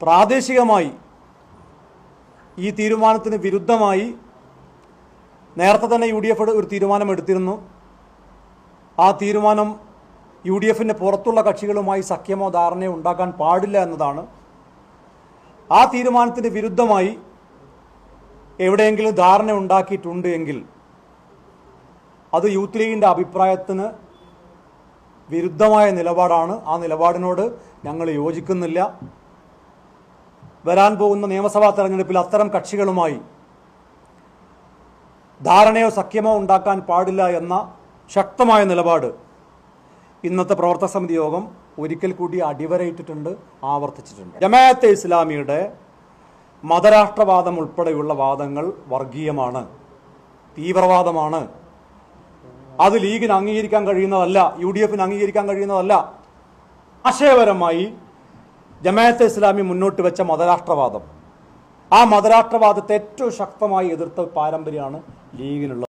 പ്രാദേശികമായി ഈ തീരുമാനത്തിന് വിരുദ്ധമായി നേരത്തെ തന്നെ UDF ഒരു തീരുമാനമെടുത്തിരുന്നു. ആ തീരുമാനം UDFന്റെ പുറത്തുള്ള കക്ഷികളുമായി സഖ്യമോ ധാരണയോ ഉണ്ടാക്കാൻ പാടില്ല എന്നതാണ്. ആ തീരുമാനത്തിന് വിരുദ്ധമായി എവിടെയെങ്കിലും ധാരണ ഉണ്ടാക്കിയിട്ടുണ്ട് എങ്കിൽ അത് യൂത്ത് ലീഗിൻ്റെ അഭിപ്രായത്തിന് വിരുദ്ധമായ നിലപാടാണ്. ആ നിലപാടിനോട് ഞങ്ങൾ യോജിക്കുന്നില്ല. വരാൻ പോകുന്ന നിയമസഭാ തെരഞ്ഞെടുപ്പിൽ അത്തരം കക്ഷികളുമായി ധാരണയോ സഖ്യമോ ഉണ്ടാക്കാൻ പാടില്ല എന്ന ശക്തമായ നിലപാട് ഇന്നത്തെ പ്രവർത്തക സമിതി യോഗം ഒരിക്കൽ കൂടി അടിവരയിട്ടിട്ടുണ്ട്, ആവർത്തിച്ചിട്ടുണ്ട്. ജമാഅത്തെ ഇസ്ലാമിയുടെ മതരാഷ്ട്രവാദം ഉൾപ്പെടെയുള്ള വാദങ്ങൾ വർഗീയമാണ്, തീവ്രവാദമാണ്. അത് ലീഗിന് അംഗീകരിക്കാൻ കഴിയുന്നതല്ല, UDFന് അംഗീകരിക്കാൻ കഴിയുന്നതല്ല. ആശയപരമായി ജമാഅത്തെ ഇസ്ലാമി മുന്നോട്ട് വെച്ച മതരാഷ്ട്രവാദം, ആ മതരാഷ്ട്രവാദത്തെ ഏറ്റവും ശക്തമായി എതിർത്ത പാരമ്പര്യമാണ് ലീഗിനുള്ളത്.